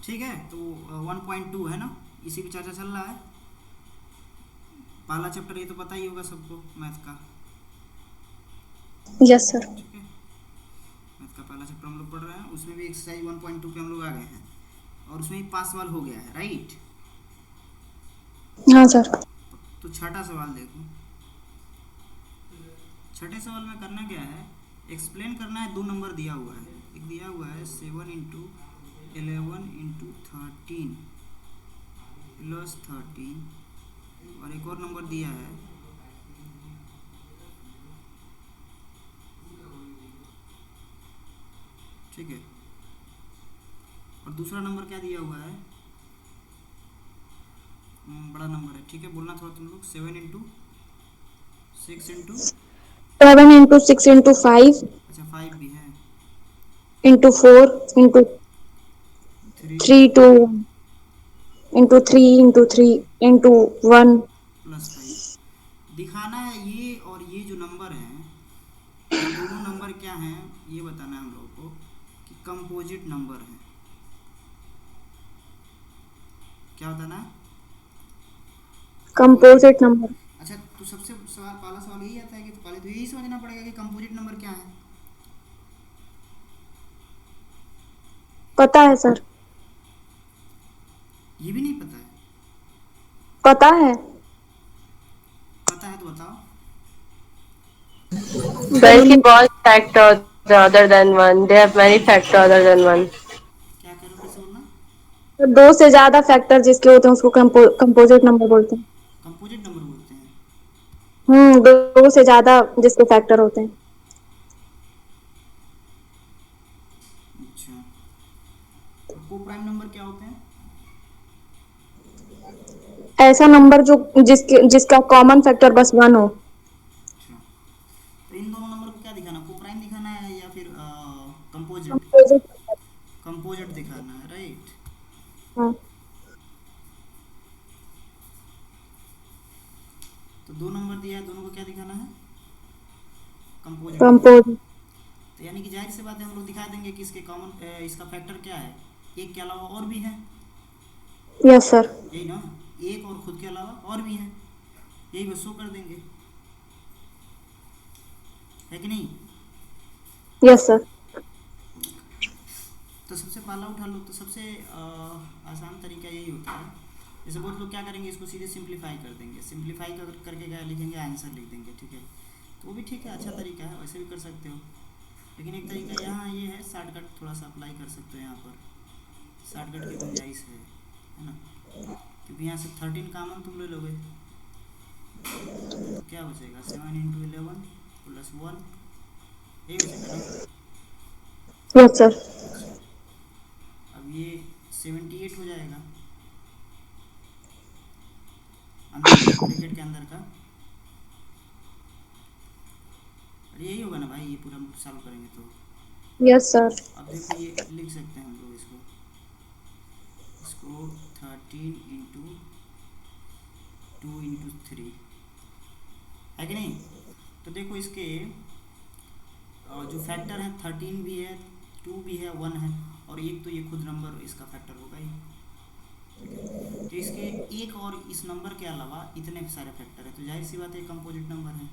ठीक है, तो 1.2 है ना, इसी पे चर्चा चल रहा है। पहला चैप्टर ये तो पता ही होगा सबको, मैथ का। Yes sir. ठीक है, मैथ का पहला चैप्टर हम लोग पढ़ रहे हैं, उसमें भी एक्सरसाइज 1.2 पे हम लोग आ गए हैं, और उसमें भी 5 सवाल हो गया है, राइट। हाँ सर। तो छठा सवाल देखो। छठे सवाल में करना क्या है, एक्सप्लेन करना है। दो नंबर दिया हुआ है, एक दिया हुआ है 7 × 11 × 13 प्लस 13, और एक और नंबर दिया है 13। ठीक है, और दूसरा नंबर क्या दिया हुआ है, बड़ा नंबर है, ठीक है, बोलना थोड़ा तुम लोग। 7 × 6 × 7 × 6 × 5 अच्छा 5 भी है, × 4 × 3 3 to × 3 × 3 × 1। प्लस 5 दिखाना है। ये और ये जो नंबर हैं, ये दोनों नंबर क्या हैं, ये बताना है हम लोगों को कि कंपोजिट नंबर हैं। क्या बताना है, कंपोजिट। Composite number. अच्छा, तो सबसे सवाल, पहला सवाल यही आता है कि पहले तो यही समझना पड़ेगा कि कंपोजिट नंबर क्या है। पता है सर। ये भी नहीं पता है? पता है। पता है तो बताओ। Well, कि बहुत factors other than one. They have many factors other than one. क्या कह रहे हो, फिर से बोलना। दो से ज्यादा फैक्टर जिसके होते हैं उसको कंपोजिट नंबर बोलते हैं। कंपोजिट नंबर बोलते हैं। दो से ज्यादा जिसके फैक्टर होते हैं। अच्छा, और को प्राइम नंबर क्या होते हैं? ऐसा नंबर जो जिसका कॉमन फैक्टर बस 1 हो। अच्छा, तो इन दोनों नंबर को क्या दिखाना, को प्राइम दिखाना है या फिर कंपोजिट? कंपोजिट। कंपोजिट दिखाना है, राइट। हाँ। तो दो नंबर दिया है, दोनों को क्या दिखाना है, कंपोजिट दिखाना है। कंपोजिट। तो यानी कि जाहिर सी बात है, हम लोग दिखा देंगे कि इसके कॉमन, इसका फैक्टर क्या है, एक के अलावा और भी है, यस सर। यही ना, एक और खुद के अलावा और भी है, यही बस शो कर देंगे, है कि नहीं। Yes sir. तो सबसे पहला उठा लो, तो सबसे आसान तरीका यही होता है। जैसे बहुत लोग क्या करेंगे, इसको सीधे सिंप्लीफाई कर देंगे, सिंप्लीफाई करके क्या लिखेंगे, आंसर लिख देंगे, ठीक है। तो वो भी ठीक है, अच्छा तरीका है, वैसे भी कर सकते हो। लेकिन एक तरीका यहाँ ये है, शॉर्टकट थोड़ा सा अप्लाई कर सकते हो यहाँ पर, शॉर्टकट की गुंजाइश है ना। क्योंकि यहाँ से 13 कामन तुम ले लोगे, तो क्या बचेगा, 7 × 11 प्लस 1, यही बचेगा ना। Yes sir. अच्छा, अब ये 78 हो जाएगा, अंदर का ब्रैकेट के अंदर का, और यही होगा ना भाई, ये पूरा सॉल्व करेंगे तो। Yes sir. अब देखो ये लिख सकते हैं हम लोग इसको, इसको 13 × 2 × 3, है कि नहीं। तो देखो इसके जो फैक्टर हैं, 13 भी है, 2 भी है, 1 है, और एक तो ये खुद नंबर इसका फैक्टर होगा ही, ठीक है। तो इसके एक और इस नंबर के अलावा इतने सारे फैक्टर हैं, तो जाहिर सी बात है कंपोजिट नंबर है।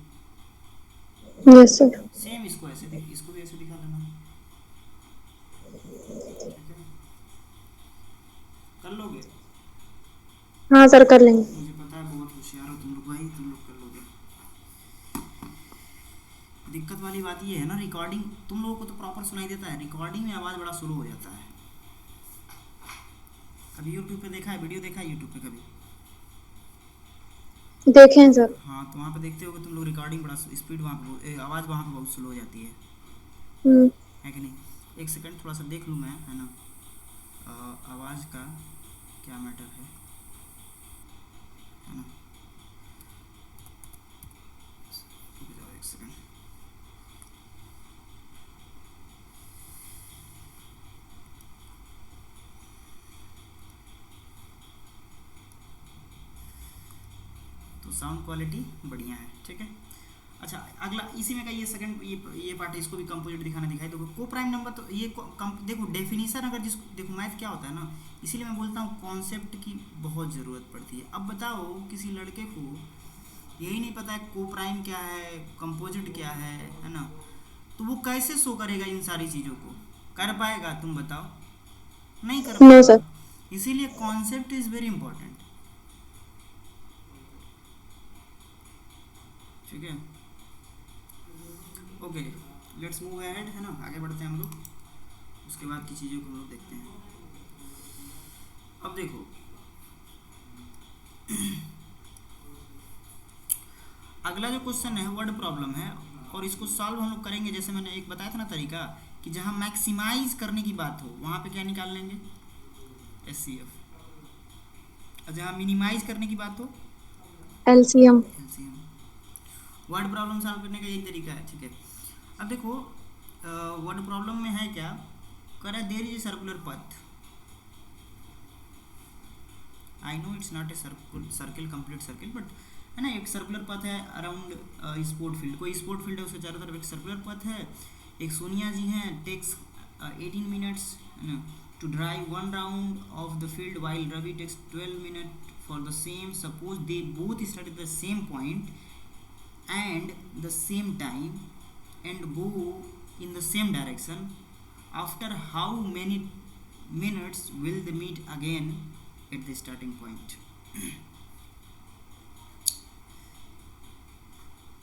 Yes sir. सेम इसको ऐसे इसको भी ऐसे दिखा लेना, ठीक है, कर लोगे। हाँ सर कर लेंगे। मुझे पता है बहुत होशियार हो तुम लोग भाई, तुम लोग कर लोगे। दिक्कत वाली बात ये है ना, रिकॉर्डिंग तुम लोगों को तो प्रॉपर सुनाई देता है, रिकॉर्डिंग में आवाज़ बड़ा स्लो हो जाता है। कभी यूट्यूब पे देखा है, वीडियो देखा है यूट्यूब पे कभी? देखें सर। हाँ, तो वहाँ पे देखते हो कि तुम लोग रिकॉर्डिंग बड़ा स्पीड, वहाँ पे आवाज़ वहाँ पे बहुत स्लो हो जाती हम्म। है कि नहीं। एक सेकंड थोड़ा सा देख लूँ मैं, है ना, आवाज़ का क्या मैटर है ना। रुक जाओ एक सेकंड। तो साउंड क्वालिटी बढ़िया है, ठीक है। अच्छा अगला इसी में का ये सेकंड ये पार्ट है, इसको भी कंपोजिट दिखाना दिखाई। देखो को प्राइम नंबर तो ये देखो डेफिनेशन अगर जिसको देखो मैथ क्या होता है ना, इसीलिए मैं बोलता हूँ कॉन्सेप्ट की बहुत ज़रूरत पड़ती है। अब बताओ किसी लड़के को यही नहीं पता है को प्राइम क्या है, कंपोजिट क्या है ना, तो वो कैसे शो करेगा इन सारी चीज़ों को? कर पाएगा? तुम बताओ, नहीं कर नो पाएगा। सर। इसीलिए कॉन्सेप्ट इज़ वेरी इंपॉर्टेंट। ठीक है, ओके लेट्स मूव अहेड, है ना, आगे बढ़ते हैं हम लोग, उसके बाद की चीज़ों को हम लोग देखते हैं। अब देखो अगला जो क्वेश्चन है वर्ड प्रॉब्लम है, और इसको सॉल्व हम लोग करेंगे जैसे मैंने एक बताया था ना तरीका, कि जहाँ मैक्सिमाइज करने की बात हो वहाँ पे क्या निकाल लेंगे, एचसीएफ, और जहाँ मिनिमाइज करने की बात हो LCM. LCM. Word problem solve करने का यही तरीका है। ठीक है, अब देखो वर्ड प्रॉब्लम में है क्या, कर there is a circular path. I know it's not a circle complete circle, but है ना, एक सर्कुलर पाथ है अराउंड स्पोर्ट फील्ड, कोई स्पोर्ट फील्ड है उसके चारों तरफ एक सर्कुलर पाथ है। एक सोनिया जी हैं, टेक्स 18 मिनट्स है ना to drive one round of the field, while Ravi takes 12 minute for the same. Suppose they both start at the same point and the same time and go in the same direction, after how many minutes will they meet again at the starting point?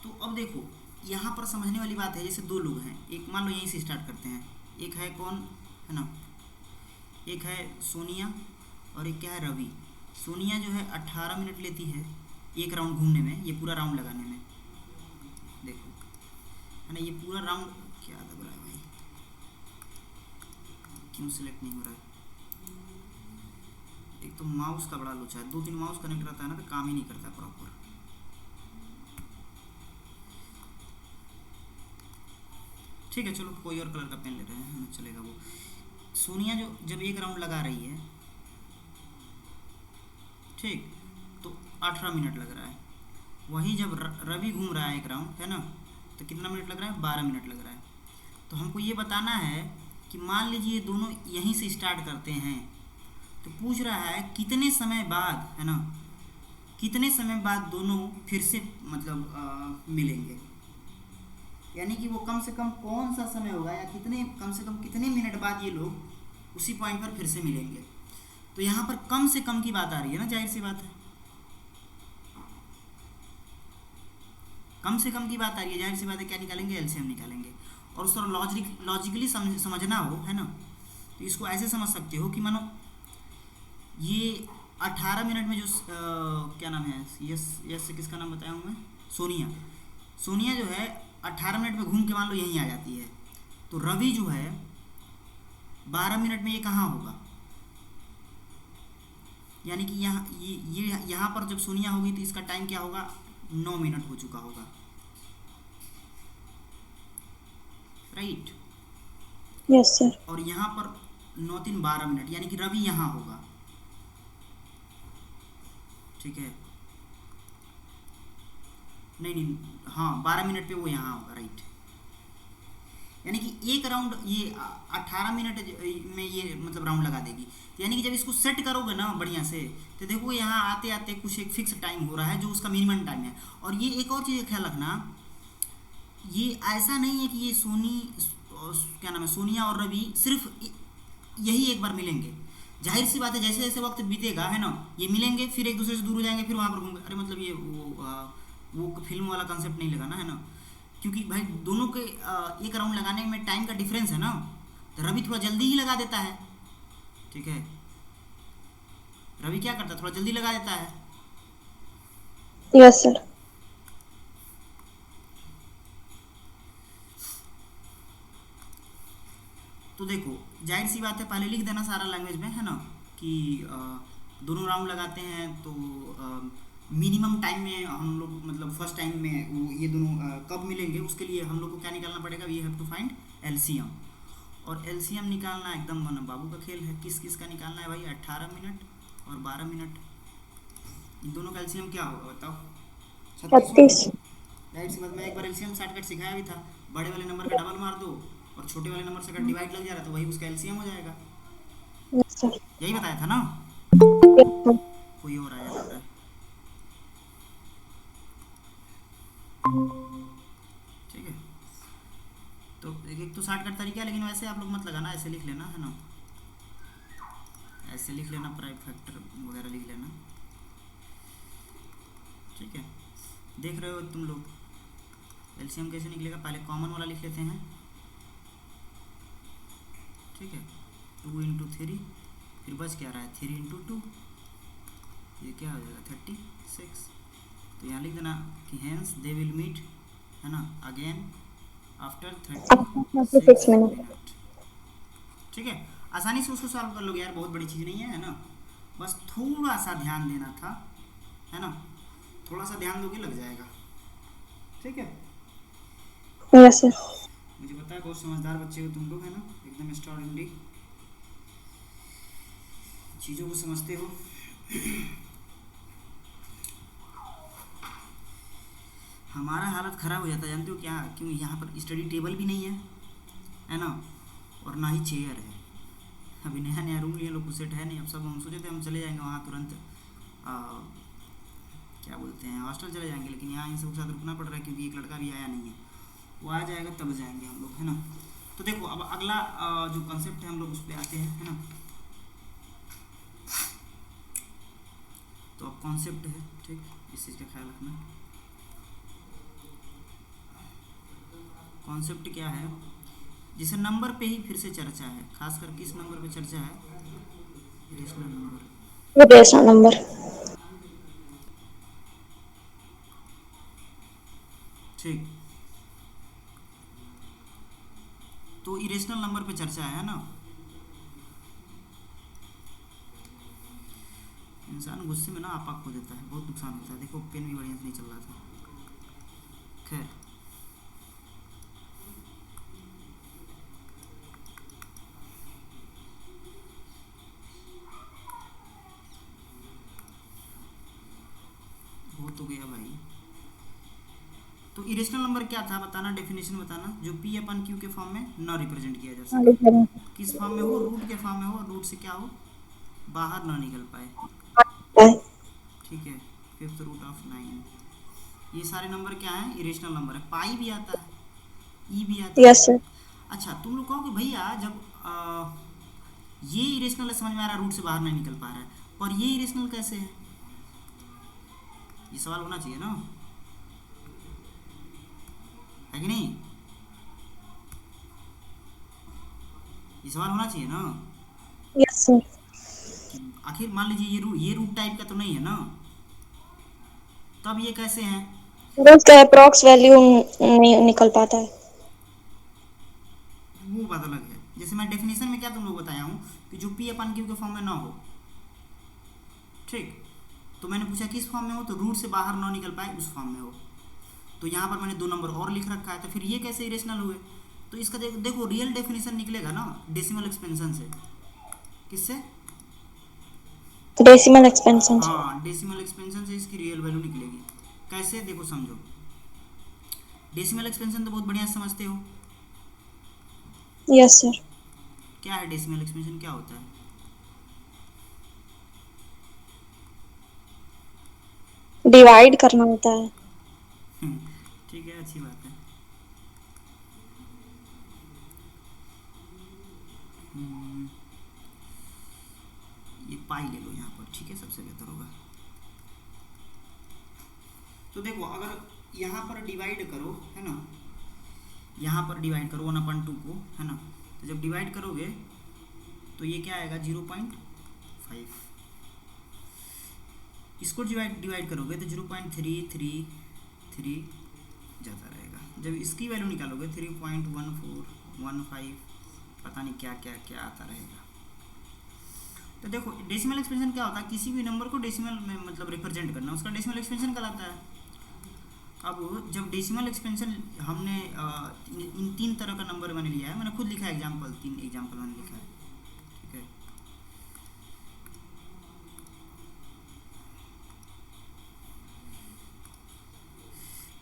तो अब देखो यहाँ पर समझने वाली बात है, जैसे दो लोग हैं, एक मान लो यहीं से स्टार्ट करते हैं, एक है कौन है ना, एक है सोनिया और एक क्या है रवि। सोनिया जो है 18 मिनट लेती है एक राउंड घूमने में, ये पूरा राउंड लगाने में, देखो है ना, ये पूरा राउंड क्या दब रहा है भाई, क्यों सिलेक्ट नहीं हो रहा है? एक तो माउस का बड़ा लोचा है, 2-3 माउस कनेक्ट रहता है ना तो काम ही नहीं करता प्रॉपर। ठीक है चलो कोई और कलर का पेन ले रहे हैं, हमें चलेगा वो। सोनिया जो जब एक राउंड लगा रही है, ठीक, तो 18 मिनट लग रहा है। वही जब रवि घूम रहा है एक राउंड, है ना, तो कितना मिनट लग रहा है, 12 मिनट लग रहा है। तो हमको ये बताना है कि मान लीजिए दोनों यहीं से स्टार्ट करते हैं, तो पूछ रहा है कितने समय बाद, है ना, कितने समय बाद दोनों फिर से मतलब मिलेंगे, यानी कि वो कम से कम कौन सा समय होगा, या कितने कम से कम कितने मिनट बाद ये लोग उसी पॉइंट पर फिर से मिलेंगे। तो यहाँ पर कम से कम की बात आ रही है ना, जाहिर सी बात है, कम से कम की बात आ रही है, जाहिर सी बात है क्या निकालेंगे, एलसीएम निकालेंगे। और उस तरह लॉजिकली समझना हो, है ना, तो इसको ऐसे समझ सकते हो कि मानो ये 18 मिनट में जो क्या नाम है, यस यस से किसका नाम बताया हूँ मैं, सोनिया। सोनिया जो है 18 मिनट में घूम के मान लो यहीं आ जाती है, तो रवि जो है 12 मिनट में ये कहाँ होगा, यानी कि ये यहाँ पर जब सोनिया होगी तो इसका टाइम क्या होगा, 9 मिनट हो चुका होगा, राइट। Yes sir. और यहाँ पर 9-3 12 मिनट, यानी कि रवि यहाँ होगा, ठीक है, नहीं हाँ 12 मिनट पे वो यहाँ होगा, राइट। यानी कि एक राउंड ये 18 मिनट में ये मतलब राउंड लगा देगी, यानी कि जब इसको सेट करोगे ना बढ़िया से, तो देखो यहाँ आते आते कुछ एक फिक्स टाइम हो रहा है जो उसका मिनिमम टाइम है। और ये एक और चीज़ ख्याल रखना, ये ऐसा नहीं है कि ये क्या नाम है, सोनिया और रवि सिर्फ यही एक बार मिलेंगे। जाहिर सी बात है जैसे जैसे वक्त बीतेगा, है ना, ये मिलेंगे फिर एक दूसरे से दूर हो जाएंगे, फिर वहाँ पर घूमेंगे। अरे मतलब ये वो फिल्म वाला कंसेप्ट नहीं लगाना, है ना, क्योंकि भाई दोनों के एक राउंड लगाने में टाइम का डिफरेंस है ना, तो रवि थोड़ा जल्दी ही लगा देता है, ठीक है, रवि क्या करता है, थोड़ा जल्दी लगा देता है। Yes sir. तो देखो जाहिर सी बात है पहले लिख देना सारा लैंग्वेज में, है ना, कि दोनों राउंड लगाते हैं तो मिनिमम टाइम में हम लोग मतलब फर्स्ट टाइम में वो ये दोनों कब मिलेंगे, उसके लिए हम लोग को क्या निकालना पड़ेगा, we have to find LCM. और एलसीएम निकालना एकदम मन बाबू का खेल है। किस किस का निकालना है भाई, 18 मिनट और 12 मिनट, इन दोनों का एलसीएम क्या होगा बताओ, 36। जाहिर सी बात, मैं एक बार एलसीएम शॉर्टकट सिखाया भी था, बड़े वाले नंबर का डबल मार दो और छोटे वाले नंबर से अगर डिवाइड लग जा रहा है तो वही उसका एलसीएम हो जाएगा। Yes sir. यही बताया था ना? Yes sir. कोई और आया लग रहा है। ठीक है, तो एक तो शॉर्टकट तरीका है, लेकिन वैसे आप लोग मत लगाना, ऐसे लिख लेना, है ना, ऐसे लिख लेना, प्राइम फैक्टर वगैरह लिख लेना। ठीक है, देख रहे हो तुम लोग एलसीएम कैसे निकलेगा? पहले कॉमन वाला लिख लेते हैं। ठीक है, 2 इंटू 3, फिर बच क्या रहा है 3 इंटू 2, ये क्या हो जाएगा 36। तो यहाँ लिख देना कि हेंस दे विल मीट, है ना, अगेन आफ्टर 36 36 मिनट। मिनट। ठीक है, आसानी से उसको सॉल्व कर लोगे यार, बहुत बड़ी चीज़ नहीं है ना, बस थोड़ा सा ध्यान देना था, है ना, थोड़ा सा ध्यान दोगे लग जाएगा। ठीक है, यस सर। मुझे पता है बहुत समझदार बच्चे हो तुम लोग, है ना, एकदम एक्स्ट्राऑर्डिनरी चीज़ों को समझते हो। हमारा हालत ख़राब हो जाता है, जानते हो क्या? क्यों? यहाँ पर स्टडी टेबल भी नहीं है ना, और ना ही चेयर है। अभी नया नया रूम लिए लोग को सेट है नहीं। अब सब हम सोचे थे हम चले जाएंगे वहाँ तुरंत, क्या बोलते हैं, हॉस्टल चले जाएंगे, लेकिन यहाँ इन सब के साथ रुकना पड़ रहा है क्योंकि एक लड़का भी आया नहीं है, वो आ जाएगा तब जाएंगे हम लोग, है ना। तो देखो अब अगला जो कॉन्सेप्ट है हम लोग उस पर आते हैं, है ना। तो अब कॉन्सेप्ट है, ठीक, इस चीज़ का ख्याल रखना। कॉन्सेप्ट क्या है? जिसे नंबर पे ही फिर से चर्चा है, खासकर किस नंबर पे चर्चा है? Rational number. Rational number. ठीक, तो इरेशनल नंबर पे चर्चा है ना। इंसान गुस्से में ना आपा खो देता है, बहुत नुकसान होता है। देखो पेन भी बढ़िया से नहीं चल रहा था। खैर, हो तो गया भाई। तो इरेशनल नंबर क्या था बताना, डेफिनेशन बताना। जो पी अपन क्यू के फॉर्म में न रिप्रेजेंट किया जा सके, किस फॉर्म में हो? रूट के फॉर्म में हो, रूट से क्या हो? बाहर ना निकल पाए। ठीक है, फिफ्थ रूट ऑफ 9, ये सारे नंबर क्या हैं? इरेशनल नंबर है। पाई भी आता है, ई भी आता है। Yes sir. अच्छा, तुम लोग कहो कि भैया जब ये इरेशनल है, समझ में आ रहा है, रूट से बाहर नहीं निकल पा रहा है, और ये इरेशनल कैसे है? ये सवाल होना चाहिए ना, है कि नहीं? ये सवाल होना चाहिए ना यस सर। कि आखिर मान लीजिए ये रूट टाइप का तो नहीं है ना, तब ये कैसे हैं? रूट का अप्रॉक्स वैल्यू नहीं निकल पाता है। वो बात अलग है। जैसे मैं डेफिनेशन में क्या तुम लोग बताया हूँ कि जो पी अपन क्यू के फॉर्म में ना हो, ठीक, तो मैंने पूछा किस फॉर्म में हो, तो रूट से बाहर ना निकल पाए उस फॉर्म में हो। तो यहाँ पर मैंने 2 नंबर और लिख रखा है, तो फिर ये कैसे इरेशनल हुए? तो इसका देखो रियल डेफिनेशन निकलेगा ना डेसिमल एक्सपेंशन से। किससे? Decimal expansion. हाँ, डेसिमल एक्सपेंशन से इसकी रियल वैल्यू निकलेगी। कैसे? देखो समझो, डेसिमल एक्सपेंशन तो बहुत बढ़िया समझते हो। Yes sir. क्या है डेसिमल एक्सपेंशन, क्या होता है? डिवाइड करना होता है। ठीक है, अच्छी बात है। ये पाई ले लो यहाँ पर, ठीक है, सबसे बेहतर होगा। तो देखो अगर यहाँ पर डिवाइड करो, है ना, यहाँ पर डिवाइड करो 1/2 को, है ना, तो जब डिवाइड करोगे तो ये क्या आएगा 0.5। इसको डिवाइड करोगे तो 0.333 जाता रहेगा। जब इसकी वैल्यू निकालोगे 3.1415, पता नहीं क्या क्या क्या आता रहेगा। तो देखो डेसिमल एक्सपेंशन क्या होता है? किसी भी नंबर को डेसिमल में मतलब रिप्रेजेंट करना, उसका डेसिमल एक्सपेंशन कहलाता है। अब जब डेसिमल एक्सपेंशन हमने इन 3 तरह का नंबर मैंने लिया है, मैंने खुद लिखा है एग्जाम्पल, 3 एग्जाम्पल मैंने लिखा है, ठीक है।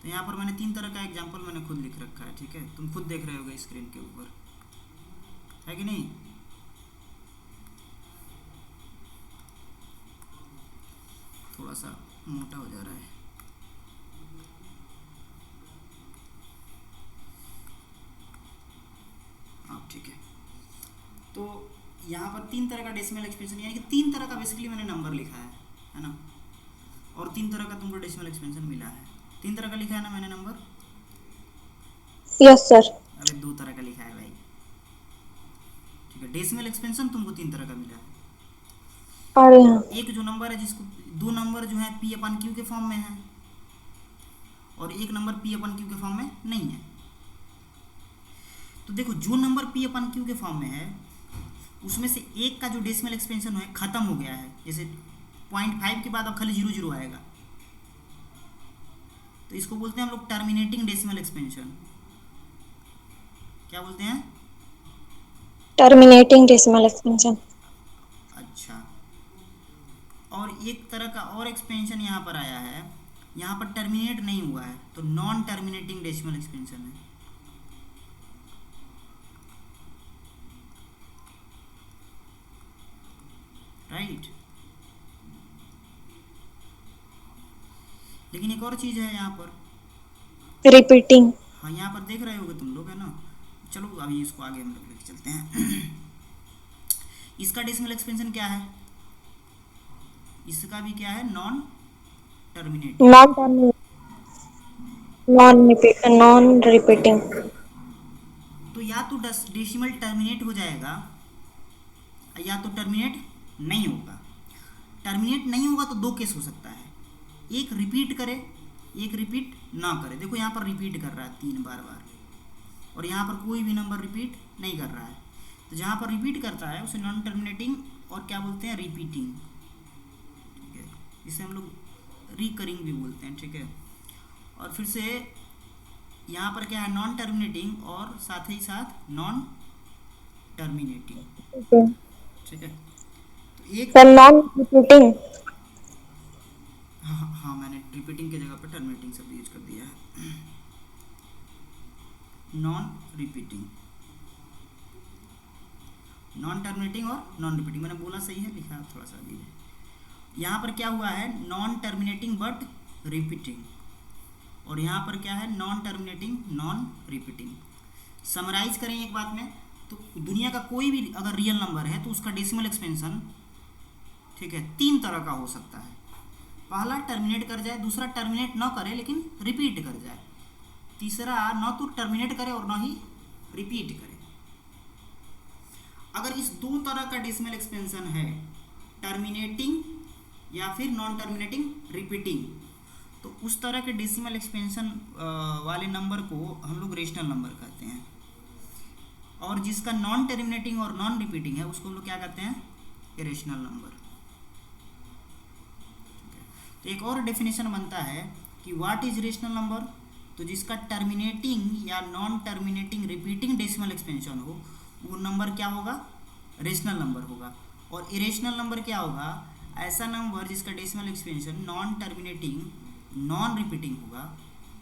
तो तो यहाँ पर मैंने 3 तरह का एग्जाम्पल मैंने खुद लिख रखा है, ठीक है, तुम खुद देख रहे होगे स्क्रीन के ऊपर, है कि नहीं। थोड़ा सा मोटा हो जा रहा है। हाँ ठीक है, तो यहाँ पर 3 तरह का डेसिमल एक्सपेंशन, यानी कि 3 तरह का बेसिकली मैंने नंबर लिखा है ना, और 3 तरह का तुमको डेसिमल एक्सपेंशन मिला है। 3 तरह का लिखा है ना मैंने नंबर? Yes sir. अबे 2 तरह का लिखा है भाई, ठीक है। डेसिमल एक्सपेंशन तुमको 3 तरह का मिला है। अरे हाँ। एक जो नंबर है जिसको 2 नंबर जो है पी अपन क्यू के फॉर्म में है, और एक नंबर पी अपन क्यू के फॉर्म में नहीं है। तो देखो जो नंबर पी अपन क्यू के फॉर्म में है उसमें से एक का जो डेसिमल एक्सपेंशन है खत्म हो गया है, जैसे 0.5 के बाद अब खाली 0 आएगा, तो इसको बोलते हैं हम लोग टर्मिनेटिंग डेसिमल एक्सपेंशन। क्या बोलते हैं? Terminating decimal expansion. अच्छा, और एक तरह का और एक्सपेंशन यहाँ पर आया है, यहाँ पर टर्मिनेट नहीं हुआ है, तो नॉन टर्मिनेटिंग डेसिमल एक्सपेंशन है। राइट। लेकिन एक और चीज़ है यहाँ पर, रिपीटिंग। हाँ यहाँ पर देख रहे होगे तुम लोग, है ना। चलो अभी इसको आगे हम लोग लेके चलते हैं। इसका डेसिमल एक्सपेंशन क्या है? इसका भी क्या है? Non terminating. Non repeating. तो या तो डेसिमल टर्मिनेट हो जाएगा या तो टर्मिनेट नहीं होगा। टर्मिनेट नहीं होगा तो 2 केस हो सकता है, एक रिपीट करे, एक रिपीट ना करे। देखो यहाँ पर रिपीट कर रहा है 3 बार, और यहाँ पर कोई भी नंबर रिपीट नहीं कर रहा है। तो जहाँ पर रिपीट करता है उसे नॉन टर्मिनेटिंग और क्या बोलते हैं? रिपीटिंग, ठीक है। इसे हम लोग रिकरिंग भी बोलते हैं, ठीक है। और फिर से यहाँ पर क्या है? नॉन टर्मिनेटिंग और साथ ही साथ नॉन टर्मिनेटिंग, ठीक है। तो एक नॉन रिपीटिंग। हाँ मैंने रिपीटिंग की जगह पर टर्मिनेटिंग शब्द यूज कर दिया है। नॉन रिपीटिंग, नॉन टर्मिनेटिंग और नॉन रिपीटिंग, मैंने बोला सही है, लिखा थोड़ा सा भी है। यहाँ पर क्या हुआ है? नॉन टर्मिनेटिंग बट रिपीटिंग, और यहाँ पर क्या है? Non terminating non repeating. Summarise करें एक बात में, तो दुनिया का कोई भी अगर रियल नंबर है तो उसका डेसिमल एक्सपेंशन, ठीक है, 3 तरह का हो सकता है। पहला टर्मिनेट कर जाए, दूसरा टर्मिनेट ना करे लेकिन रिपीट कर जाए, तीसरा ना तो टर्मिनेट करे और ना ही रिपीट करे। अगर इस 2 तरह का डेसिमल एक्सपेंशन है, टर्मिनेटिंग या फिर नॉन टर्मिनेटिंग रिपीटिंग, तो उस तरह के डेसिमल एक्सपेंशन वाले नंबर को हम लोग रेशनल नंबर कहते हैं, और जिसका नॉन टर्मिनेटिंग और नॉन रिपीटिंग है उसको हम लोग क्या कहते हैं? Irrational number. तो एक और डेफिनेशन बनता है कि व्हाट इज रेशनल नंबर, तो जिसका टर्मिनेटिंग या non terminating repeating decimal expansion हो वो नंबर क्या होगा? रेशनल नंबर होगा। और इरेशनल नंबर क्या होगा? ऐसा नंबर जिसका decimal expansion non terminating non repeating होगा,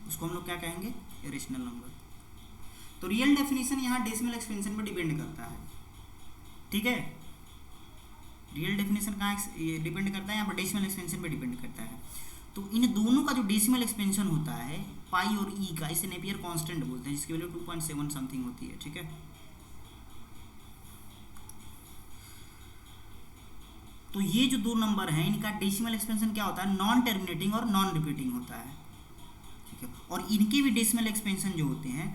उसको हम लोग क्या कहेंगे? Irrational number. तो रियल डेफिनेशन यहाँ डेसिमल एक्सपेंशन पर डिपेंड करता है, ठीक है। रियल डेफिनेशन कहाँ डिपेंड करता है? यहाँ पर डेसिमल एक्सपेंशन पर डिपेंड करता है। तो इन दोनों का जो डेसिमल एक्सपेंशन होता है पाई और ई का, इसे नेपियर कांस्टेंट बोलते हैं, जिसकी वैल्यू 2.7 समथिंग होती है, ठीक है। तो ये जो 2 नंबर हैं इनका डेसिमल एक्सपेंशन क्या होता है? नॉन टर्मिनेटिंग और नॉन रिपीटिंग होता है, ठीक है। और इनके भी डेसिमल एक्सपेंशन जो होते हैं,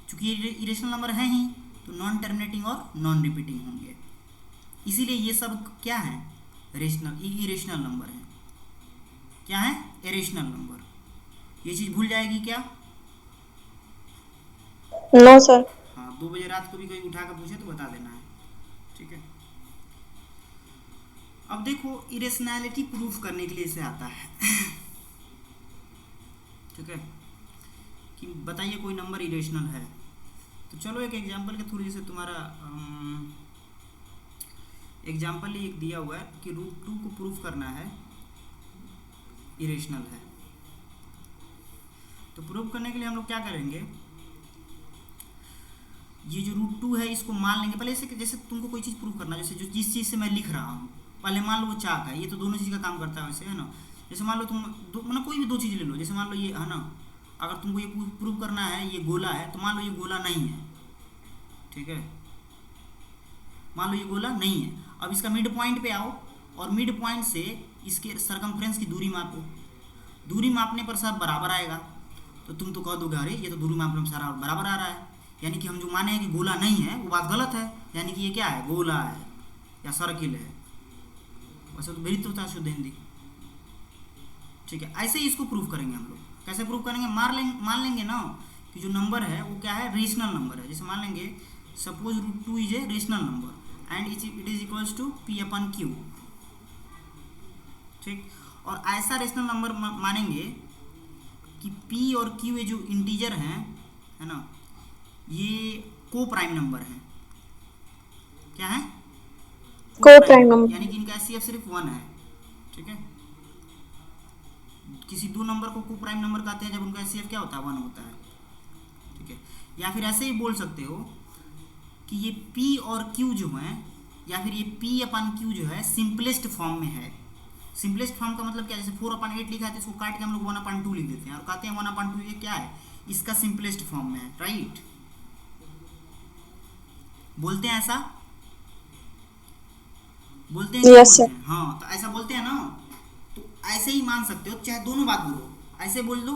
चूंकि ये इरेशनल नंबर हैं ही, तो नॉन टर्मिनेटिंग और नॉन रिपीटिंग होंगे, इसीलिए ये सब क्या है? इरेशनल नंबर है। क्या है? Irrational number. ये चीज़ भूल जाएगी क्या? No sir. हाँ, 2 बजे रात को भी कोई उठा कर पूछे तो बता देना है, ठीक है। अब देखो इरेशनैलिटी प्रूफ करने के लिए इसे आता है, ठीक है, कि बताइए कोई नंबर इरेशनल है। तो चलो एक एग्जांपल के थ्रू, जैसे तुम्हारा एग्जांपल एक दिया हुआ है कि √2 को प्रूफ करना है इरेशनल है। तो प्रूव करने के लिए हम लोग क्या करेंगे, ये जो √2 है इसको मान लेंगे पहले से, जैसे तुमको कोई चीज़ प्रूव करना, जैसे जो जिस चीज़ से मैं लिख रहा हूँ, पहले मान लो वो चाक है, ये तो दोनों चीज़ का काम करता है वैसे, है ना। जैसे मान लो तुम मतलब कोई भी दो चीज़ ले लो, जैसे मान लो ये है ना, अगर तुमको ये प्रूव करना है ये गोला है, तो मान लो ये गोला नहीं है, ठीक है, मान लो ये गोला नहीं है। अब इसका मिड पॉइंट पे आओ और मिड पॉइंट से इसके सरकमफ्रेंस की दूरी मापो, दूरी मापने पर सब बराबर आएगा, तो तुम तो कह दोगे अरे ये तो दूरी मापने में सारा बराबर आ रहा है, यानी कि हम जो माने हैं कि गोला नहीं है वो बात गलत है, यानी कि ये क्या है, गोला है या सर्किल है, वैसे तो वृत्त है शुद्ध हिंदी, ठीक है। ऐसे ही इसको प्रूव करेंगे हम लोग। कैसे प्रूव करेंगे, मान लेंगे ना कि जो नंबर है वो क्या है, रेशनल नंबर है। जैसे मान लेंगे suppose √2 is a rational number and it is equals to P/Q, ठीक। और ऐसा रेशनल नंबर मानेंगे कि P और Q ये जो इंटीजर हैं, है ना, ये को प्राइम नंबर है। क्या है, को प्राइम नंबर, यानी कि इनका HCF सिर्फ 1 है, ठीक है। किसी दो नंबर को को प्राइम नंबर कहते हैं जब उनका HCF क्या होता है, 1 होता है, ठीक है। या फिर ऐसे ही बोल सकते हो कि ये P और Q जो है, या फिर ये P/Q जो है सिंपलेस्ट फॉर्म में है। सिंपलेस्ट फॉर्म का मतलब क्या, जैसे 4/8 लिखा है तो इसको काट के हम लोग 1/2 लिख देते हैं और कहते हैं 1/2 ये क्या है, इसका सिंपलेस्ट फॉर्म में है, राइट। बोलते हैं ऐसा, बोलते हैं, यस सर, हाँ, तो ऐसा बोलते हैं ना, तो ऐसे ही मान सकते हो, चाहे दोनों बात बोलो, ऐसे बोल दो।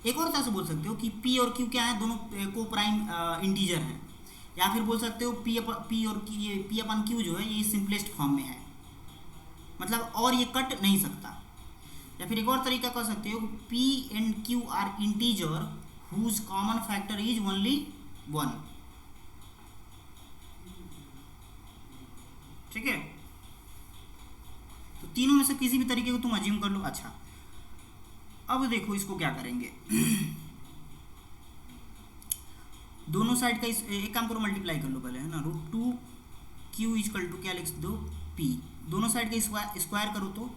एक और तरह से बोल सकते हो कि P और Q क्या है, दोनों को प्राइम इंटीजर हैं, या फिर बोल सकते हो P और ये P/Q जो है ये सिंपलेस्ट फॉर्म में है, मतलब और ये कट नहीं सकता। या फिर एक और तरीका कर सकते हो, P and Q are integer whose common factor is only 1, ठीक है। तो तीनों में से किसी भी तरीके को तुम अज्यूम कर लो। अच्छा, अब देखो इसको क्या करेंगे दोनों साइड का एक काम करो, मल्टीप्लाई कर लो पहले, है ना। √2Q इक्वल टू क्या लिख दो, P, दोनों साइड का स्क्वायर करो तो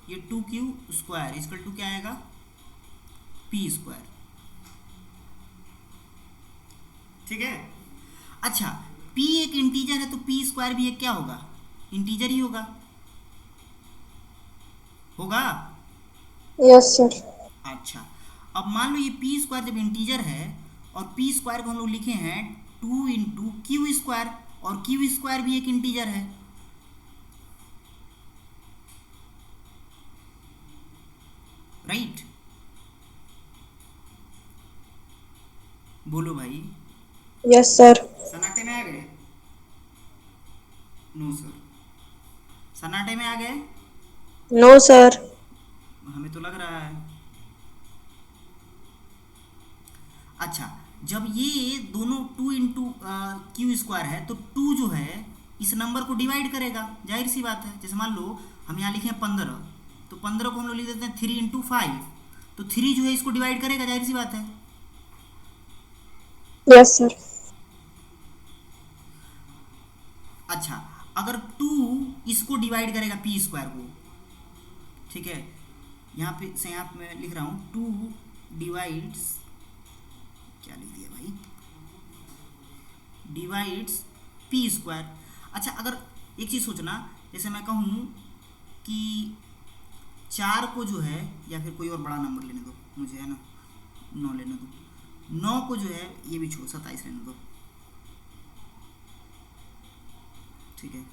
ये 2Q स्क्वायर इक्वल टू क्या आएगा, P², ठीक है। अच्छा, P एक इंटीजर है तो P² भी एक क्या होगा, इंटीजर ही होगा, होगा। Yes sir. अच्छा, अब मान लो ये P² जब इंटीजर है और P² को हम लोग लिखे हैं 2 × Q², और Q² भी एक इंटीजर है, राइट। बोलो भाई, यस सर। सन्नाटे में आ गए, नो सर, सन्नाटे में आ गए, नो सर। हमें तो लग रहा है। अच्छा, जब ये दोनों 2 × Q² है तो 2 जो है इस नंबर को डिवाइड करेगा, जाहिर सी बात है। जैसे मान लो हम यहाँ लिखे हैं 15, तो 15 को हम लोग लिख देते हैं 3 × 5, तो 3 जो है इसको डिवाइड करेगा, जाहिर सी बात है। Yes sir. अच्छा, अगर 2 इसको डिवाइड करेगा P² को, ठीक है, यहाँ पे से यहाँ पे मैं लिख रहा हूँ 2 डिवाइड्स, क्या लिख दिया भाई, डिवाइड्स P²। अच्छा, अगर एक चीज़ सोचना, जैसे मैं कहूँ कि 4 को जो है, या फिर कोई और बड़ा नंबर लेने दो मुझे, है ना, 9 लेने दो, 9 को जो है ये भी छोड़ो, 27 लेने दो, ठीक है।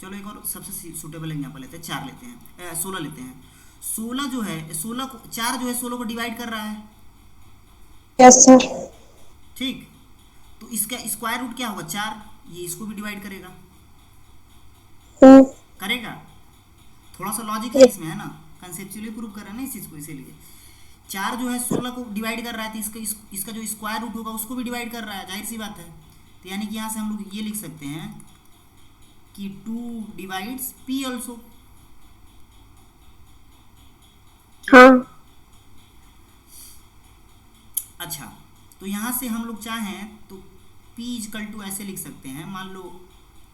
चलो एक और सबसे सूटेबल एग्जाम्पल लेते हैं, 4 लेते हैं, 16 लेते हैं। 16 जो है 16 को 4 जो है 16 को डिवाइड कर रहा है, यस सर। ठीक। तो इसका स्क्वायर रूट क्या होगा, 4, ये इसको भी डिवाइड करेगा, करेगा। थोड़ा सा लॉजिक है इसमें, है ना, कंसेप्चुअली प्रूव कर रहा है ना इस चीज़ को, इसीलिए 4 जो है 16 को डिवाइड कर रहा है, तो इसका जो स्क्वायर रूट होगा उसको भी डिवाइड कर रहा है, जाहिर सी बात है। तो यानी कि यहाँ से हम लोग ये लिख सकते हैं कि 2 डिवाइड्स P ऑल्सो, हाँ। अच्छा, तो यहाँ से हम लोग चाहें तो P इक्वल टू ऐसे लिख सकते हैं, मान लो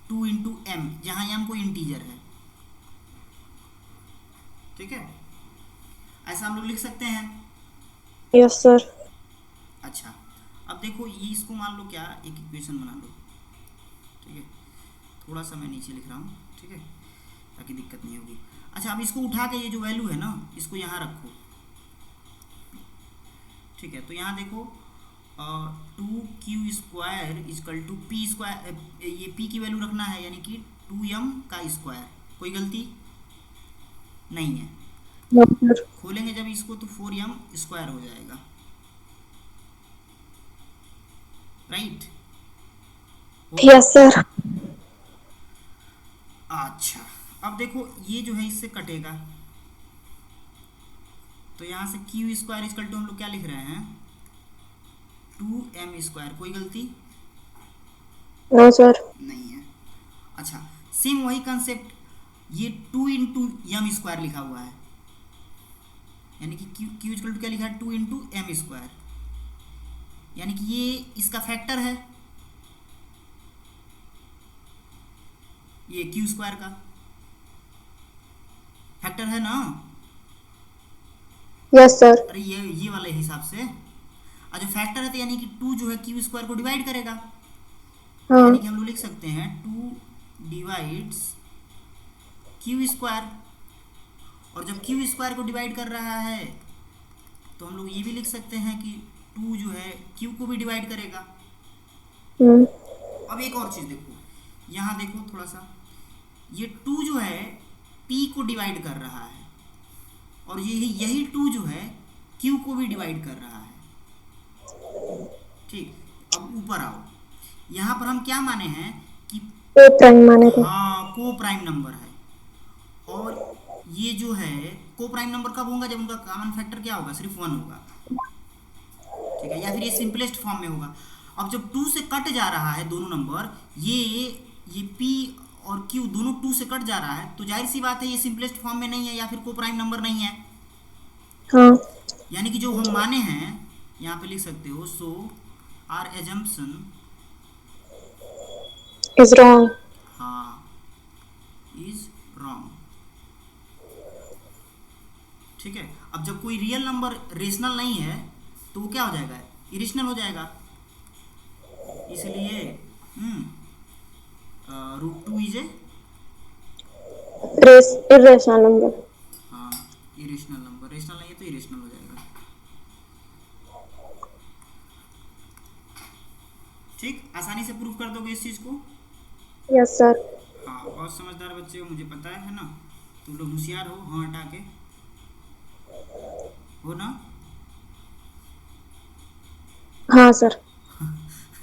2 × M, जहाँ M कोई इंटीजर है, ठीक है, ऐसा हम लोग लिख सकते हैं। Yes sir. अच्छा, अब देखो ये इसको मान लो क्या, एक इक्वेशन बना लो, ठीक है। थोड़ा सा मैं नीचे लिख रहा हूँ, ठीक है, ताकि दिक्कत नहीं होगी। अच्छा, अब इसको उठा के ये जो वैल्यू है ना, इसको यहाँ रखो, ठीक है। तो यहाँ देखो 2q² equal to p square, ये p की वैल्यू रखना है, यानी कि 2m का स्क्वायर। कोई गलती नहीं है। No sir. खोलेंगे जब इसको तो 4m स्क्वायर हो जाएगा, राइट। Yes sir. अच्छा, अब देखो ये जो है इससे कटेगा, तो यहाँ से q² इजकल टू हम लोग क्या लिख रहे हैं, 2m²। कोई गलती नो सर। नहीं है। अच्छा, सेम वही कंसेप्ट, ये 2 इंटू एम स्क्वायर लिखा हुआ है, यानी कि क्यू इक्वल टू क्या लिखा है, 2 इंटू एम स्क्वायर, यानी कि ये इसका फैक्टर है, ये क्यू स्क्वायर का फैक्टर है ना। Yes sir. अरे ये वाले हिसाब से, अच्छा फैक्टर है तो यानी कि 2 जो है क्यू स्क्वायर को डिवाइड करेगा, हाँ। यानी कि हम लोग लिख सकते हैं 2 डिवाइड्स क्यू स्क्वायर। और जब क्यू स्क्वायर को डिवाइड कर रहा है तो हम लोग ये भी लिख सकते हैं कि 2 जो है क्यू को भी डिवाइड करेगा। अब एक और चीज़ देखो, यहाँ देखो थोड़ा सा, ये 2 जो है p को डिवाइड कर रहा है, और यही 2 जो है q को भी डिवाइड कर रहा है, ठीक। अब ऊपर आओ, यहाँ पर हम क्या माने हैं कि को प्राइम माने थे। हाँ, को प्राइम नंबर है, और ये जो है को प्राइम नंबर कब होगा, जब उनका कॉमन फैक्टर क्या होगा, सिर्फ 1 होगा, ठीक है, या फिर ये सिंपलेस्ट फॉर्म में होगा। अब जब 2 से कट जा रहा है दोनों नंबर, ये p और q दोनों 2 से कट जा रहा है, तो जाहिर सी बात है ये सिंपलेस्ट फॉर्म में नहीं है, या फिर को प्राइम नंबर नहीं है। हाँ। यानी कि जो हम माने हैं यहाँ पे लिख सकते हो, सो आर एजम्पशन इज रॉन्ग। हाँ, इज रॉन्ग, ठीक है। अब जब कोई रियल नंबर रेशनल नहीं है तो वो क्या हो जाएगा, इरेशनल हो जाएगा, इसलिए √2 इज ए इरेशनल नंबर। हाँ, इरेशनल नंबर, रेशनल नहीं है तो इरेशनल हो जाएगा, ठीक। आसानी से प्रूफ कर दोगे इस चीज़ को। Yes sir. हाँ, बहुत समझदार बच्चे हो, मुझे पता है ना, तुम लोग होशियार हो, हाँ हटा के हो ना। हाँ सर।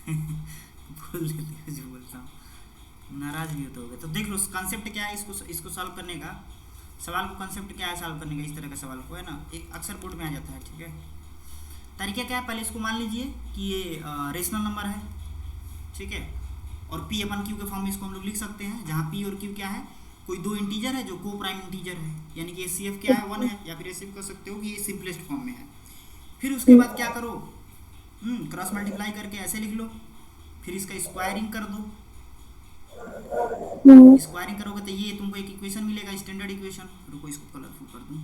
बोल देते हो जो बोलता हूँ, नाराज भी होते होगे। तो देख लो कंसेप्ट क्या है, इसको सॉल्व करने का, सवाल को कंसेप्ट क्या है सॉल्व करने का, इस तरह का सवाल को है ना, एक अक्सर बोर्ड में आ जाता है, ठीक है। तरीका क्या है, पहले इसको मान लीजिए कि ये रेशनल नंबर है, ठीक है, और p अपन q के फॉर्म में इसको हम लोग लिख सकते हैं, जहाँ p और q क्या है, कोई दो इंटीजर है जो को प्राइम इंटीजर है, यानी कि HCF क्या है, 1 है, या फिर ऐसे भी कर सकते हो कि ये सिंपलेस्ट फॉर्म में है। फिर उसके बाद क्या करो, क्रॉस मल्टीप्लाई करके ऐसे लिख लो, फिर इसका स्क्वायरिंग कर दो, स्क्वायरिंग करोगे तो ये तुमको एक इक्वेशन मिलेगा, स्टैंडर्ड इक्वेशन। रुको इसको कलरफुल कर दूं,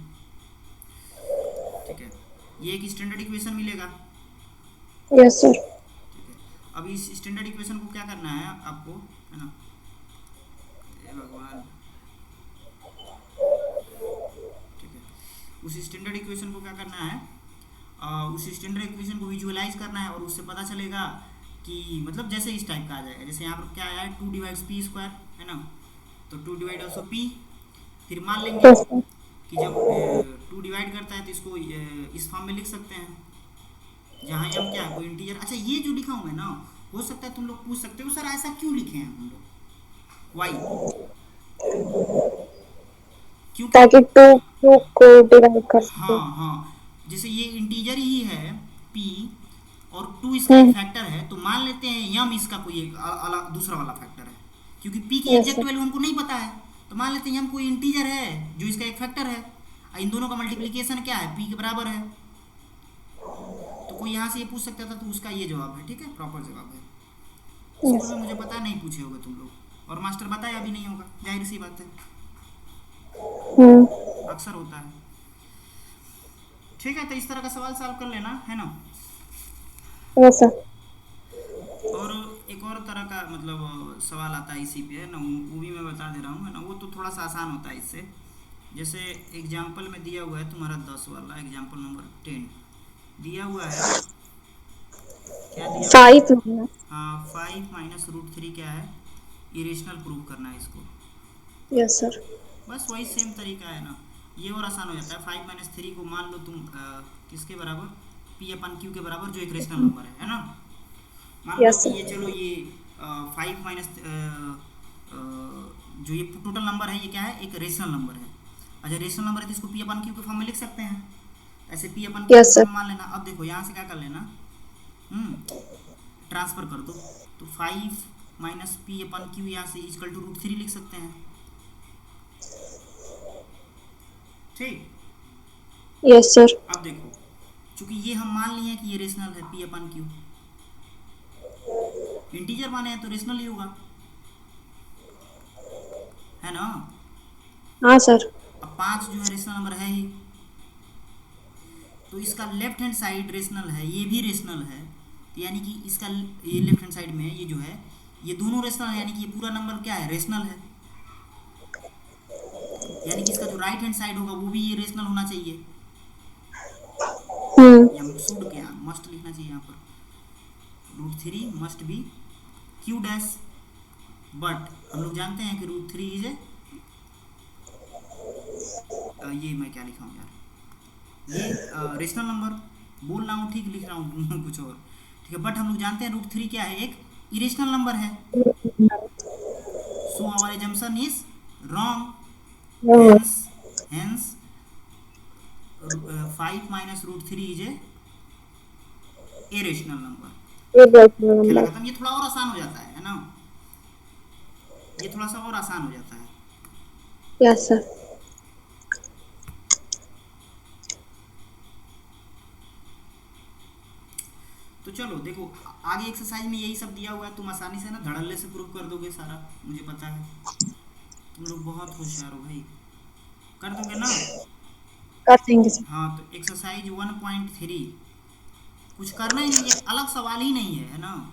ठीक है, ये एक स्टैंडर्ड इक्वेशन मिलेगा। Yes sir. ठीक है, अब इस स्टैंडर्ड इक्वेशन को क्या करना है आपको, है ना, हे भगवान, ठीक है, उस स्टैंडर्ड इक्वेशन को क्या करना है, उस स्टैंडर्ड इक्वेशन को विजुअलाइज करना है, और उससे पता चलेगा कि मतलब जैसे इस टाइप का आ जाएगा, जैसे यहाँ पर क्या आया है 2 डिवाइड्स p स्क्वायर, है ना, तो 2 डिवाइड ऑल्सो p। फिर मान लेंगे यस सर। कि जब 2 डिवाइड करता है तो इसको इस फॉर्म में लिख सकते हैं, जहाँ m क्या है, कोई इंटीजर। अच्छा, ये जो लिखा हुआ है ना, हो सकता है तुम लोग पूछ सकते हो सर ऐसा क्यों लिखे हैं हम लोग, वाई, क्योंकि ताकि टू को डिवाइड कर सके। हाँ हाँ, जैसे ये इंटीजर ही है p और 2 इसका एक फैक्टर है, तो मान लेते हैं m इसका कोई एक अलग दूसरा वाला फैक्टर है, क्योंकि p की Yes, एग्जैक्ट sir. वैल्यू हमको नहीं पता है, तो मान लेते हैं m कोई इंटीजर है जो इसका एक फैक्टर है, इन दोनों का मल्टीप्लिकेशन क्या है, p के बराबर है। तो कोई यहाँ से ये पूछ सकता था, तो उसका ये जवाब है, ठीक है, प्रॉपर जवाब है। Yes. स्कूल में मुझे पता है नहीं पूछे होगे तुम लोग, और मास्टर बताया भी नहीं होगा, जाहिर सी बात है, अक्सर होता है, ठीक है, तो इस तरह का सवाल सॉल्व कर लेना, है ना। Yes sir. और एक और तरह का मतलब सवाल आता है इसी पे, है ना, वो भी मैं बता दे रहा हूँ, है ना। वो तो थोड़ा सा आसान होता है इससे। जैसे एग्जाम्पल में दिया हुआ है तुम्हारा 10 वाला एग्जाम्पल नंबर 10 दिया हुआ है। क्या दिया हुआ है? 5 हाँ, 5 - √3 क्या है? इरेशनल प्रूव करना है इसको। Yes sir. बस वही सेम तरीका है ना, ये और आसान हो जाता है। 5 - 3 को मान लो तुम किसके बराबर, P/Q के बराबर, जो एक रेशनल नंबर है ना। मान लो यस कि सर। ये, चलो ये 5 माइनस जो ये टोटल नंबर है, ये क्या है? एक रेशनल नंबर है। अच्छा, रेशनल नंबर है तो इसको P/Q के फॉर्म में लिख सकते हैं। ऐसे P/Q के यस फॉर्म सर। में मान लेना। अब देखो यहाँ से क्या कर लेना, ट्रांसफर कर दो, तो 5 - P/Q यहाँ से इक्वल टू √3 लिख सकते हैं। ठीक। Yes sir. अब देखो, चूंकि ये हम मान लिए हैं कि ये रेशनल है, P/Q इंटीजर माने हैं तो रेशनल ही होगा, है ना। हाँ सर। अब 5 जो है रेशनल नंबर है ही, तो इसका लेफ्ट हैंड साइड रेशनल है, ये भी रेशनल है, तो यानी कि इसका ये लेफ्ट हैंड साइड में ये जो है, ये दोनों रेशनल है, यानी कि ये पूरा नंबर क्या है? रेशनल है। यानी कि इसका जो राइट हैंड साइड होगा वो भी ये रेशनल होना चाहिए, या शुड क्या, मस्ट लिखना चाहिए यहाँ पर। √3 must be Q dash, but हम लोग जानते हैं कि √3 इज ये मैं क्या लिखा हूँ यार, ये रेशनल नंबर बोल रहा हूँ, ठीक लिख रहा हूँ कुछ और, ठीक है। बट हम लोग जानते हैं √3 क्या है? एक इरेशनल नंबर है। So our assumption is wrong, hence 5 - √3 is a rational number. खेला खत्म। ये थोड़ा और आसान हो जाता है ना, ये थोड़ा सा और आसान हो जाता है। Yes sir. तो चलो देखो, आगे एक्सरसाइज में यही सब दिया हुआ है, तुम आसानी से ना धड़ल्ले से प्रूव कर दोगे सारा, मुझे पता है तुम लोग बहुत होशियार हो भाई, कर दोगे ना। कर देंगे सर। हाँ, तो एक्सरसाइज 1.3 कुछ करना ही नहीं है, अलग सवाल ही नहीं है, है ना।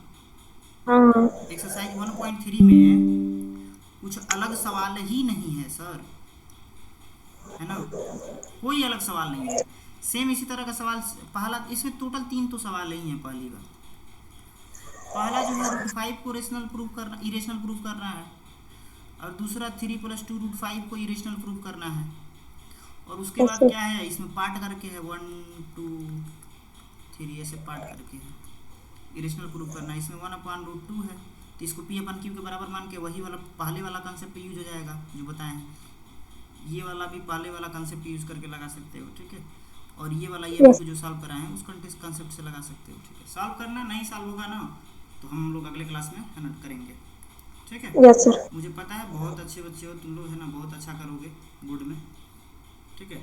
हाँ। एक्सरसाइज 1.3 में कुछ अलग सवाल ही नहीं है सर, है ना, कोई अलग सवाल नहीं है। सेम इसी तरह का सवाल पहला, इसमें टोटल 3 तो सवाल ही हैं। पहली बात, पहला जो है √5 को रेशनल प्रूव करना, इरेशनल प्रूव करना है, और दूसरा 3 + 2 √5 को इरेशनल प्रूव करना है। और उसके यस बाद सर। क्या है, इसमें पार्ट करके है 1 2 3 ऐसे पार्ट करके है इरेशनल प्रूव करना है। इसमें 1/√2 है, तो इसको P/Q के बराबर मान के वही वाला पहले वाला कंसेप्ट यूज हो जाएगा जो बताए हैं। ये वाला भी पहले वाला कंसेप्ट यूज करके लगा सकते हो, ठीक है। और ये वाला, ये भी जो सॉल्व कराए हैं उस कंसेप्ट से लगा सकते हो, ठीक है। सॉल्व करना, नहीं सॉल्व होगा ना तो हम लोग अगले क्लास में है ना करेंगे, ठीक है। Yes sir. मुझे पता है बहुत अच्छे बच्चे हो तुम लोग, है ना, बहुत अच्छा करोगे बोर्ड में, ठीक है।